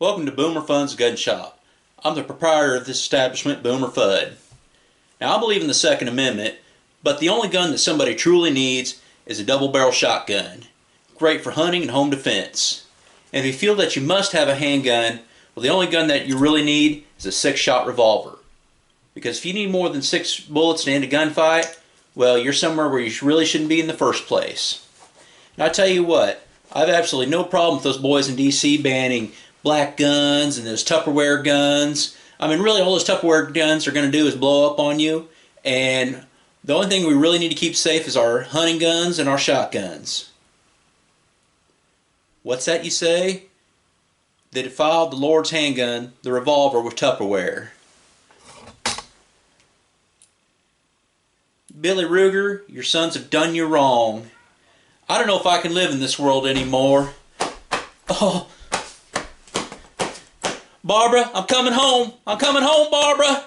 Welcome to Boomer Fun's Gun Shop. I'm the proprietor of this establishment, Boomer Fudd. Now I believe in the Second Amendment, but the only gun that somebody truly needs is a double-barrel shotgun. Great for hunting and home defense. And if you feel that you must have a handgun, well, the only gun that you really need is a 6-shot revolver. Because if you need more than 6 bullets to end a gunfight, well, you're somewhere where you really shouldn't be in the first place. And I tell you what, I have absolutely no problem with those boys in D.C. banning black guns and those Tupperware guns. I mean, really, all those Tupperware guns are going to do is blow up on you. And the only thing we really need to keep safe is our hunting guns and our shotguns. What's that you say? They defiled the Lord's handgun, the revolver, with Tupperware. Billy Ruger, your sons have done you wrong. I don't know if I can live in this world anymore. Oh, Barbara, I'm coming home. I'm coming home, Barbara.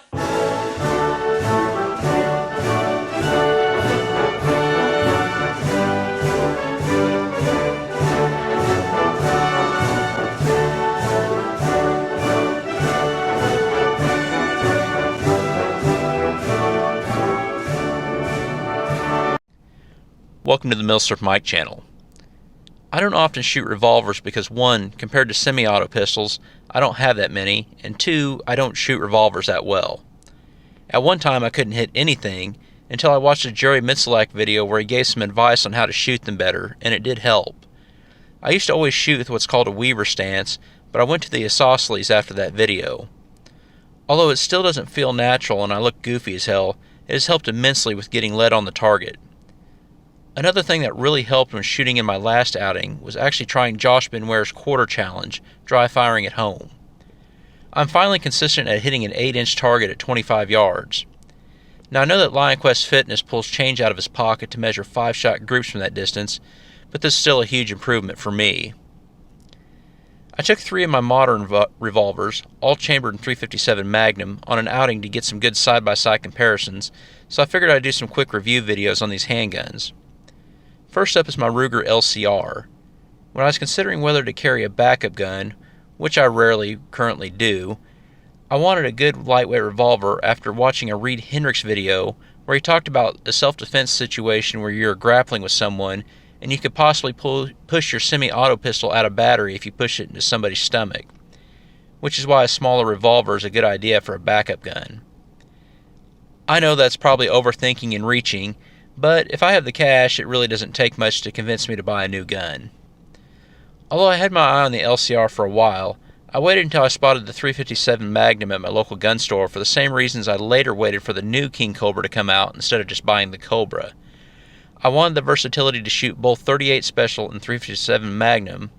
Welcome to the Milsurf Mike channel. I don't often shoot revolvers because 1, compared to semi-auto pistols, I don't have that many, and 2, I don't shoot revolvers that well. At one time I couldn't hit anything until I watched a Jerry Mitzelak video where he gave some advice on how to shoot them better, and it did help. I used to always shoot with what's called a Weaver stance, but I went to the isosceles after that video. Although it still doesn't feel natural and I look goofy as hell, it has helped immensely with getting lead on the target. Another thing that really helped when shooting in my last outing was actually trying Josh Benware's quarter challenge, dry firing at home. I'm finally consistent at hitting an 8-inch target at 25 yards. Now I know that LionQuest Fitness pulls change out of his pocket to measure 5-shot groups from that distance, but this is still a huge improvement for me. I took 3 of my modern revolvers, all chambered in .357 Magnum, on an outing to get some good side-by-side comparisons, so I figured I'd do some quick review videos on these handguns. First up is my Ruger LCR. When I was considering whether to carry a backup gun, which I rarely currently do, I wanted a good lightweight revolver after watching a Reed Hendricks video where he talked about a self-defense situation where you're grappling with someone and you could possibly push your semi-auto pistol out of battery if you push it into somebody's stomach, which is why a smaller revolver is a good idea for a backup gun. I know that's probably overthinking and reaching, but if I have the cash, it really doesn't take much to convince me to buy a new gun. Although I had my eye on the LCR for a while, I waited until I spotted the .357 Magnum at my local gun store for the same reasons I later waited for the new King Cobra to come out instead of just buying the Cobra. I wanted the versatility to shoot both .38 Special and .357 Magnum,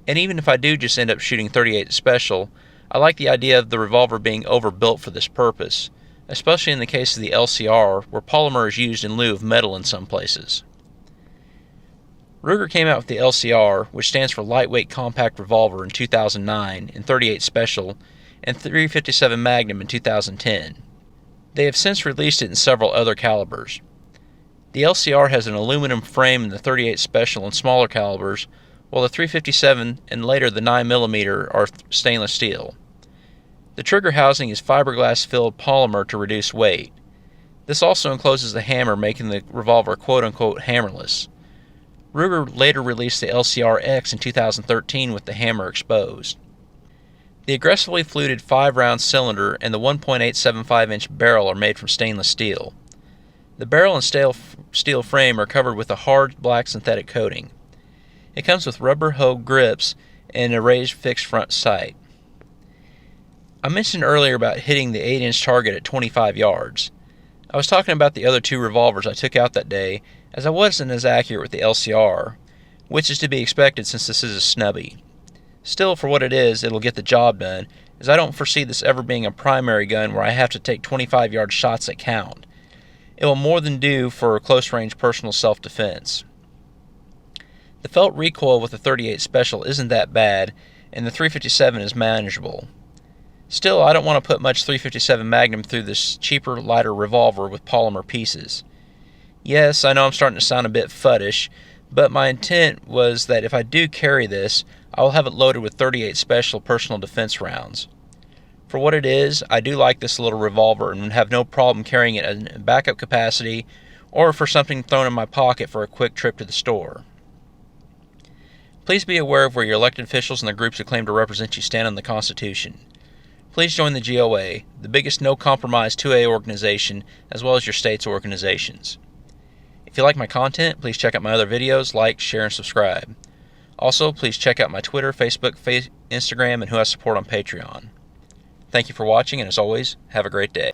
and even if I do just end up shooting .38 Special, I like the idea of the revolver being overbuilt for this purpose, especially in the case of the LCR, where polymer is used in lieu of metal in some places. Ruger came out with the LCR, which stands for Lightweight Compact Revolver, in 2009, in .38 Special, and .357 Magnum in 2010. They have since released it in several other calibers. The LCR has an aluminum frame in the .38 Special and smaller calibers, while the .357 and later the 9mm are stainless steel. The trigger housing is fiberglass-filled polymer to reduce weight. This also encloses the hammer, making the revolver quote-unquote hammerless. Ruger later released the LCR-X in 2013 with the hammer exposed. The aggressively fluted 5-round cylinder and the 1.875-inch barrel are made from stainless steel. The barrel and steel frame are covered with a hard black synthetic coating. It comes with rubber hoe grips and a raised fixed front sight. I mentioned earlier about hitting the 8-inch target at 25 yards. I was talking about the other 2 revolvers I took out that day, as I wasn't as accurate with the LCR, which is to be expected since this is a snubby. Still, for what it is, it'll get the job done, as I don't foresee this ever being a primary gun where I have to take 25-yard shots that count. It will more than do for close-range personal self-defense. The felt recoil with the .38 Special isn't that bad, and the .357 is manageable. Still, I don't want to put much .357 Magnum through this cheaper, lighter revolver with polymer pieces. Yes, I know I'm starting to sound a bit fuddish, but my intent was that if I do carry this, I will have it loaded with 38 special personal defense rounds. For what it is, I do like this little revolver and would have no problem carrying it in backup capacity or for something thrown in my pocket for a quick trip to the store. Please be aware of where your elected officials and the groups who claim to represent you stand on the Constitution. Please join the GOA, the biggest no-compromise 2A organization, as well as your state's organizations. If you like my content, please check out my other videos, like, share, and subscribe. Also, please check out my Twitter, Facebook, Instagram, and who I support on Patreon. Thank you for watching, and as always, have a great day.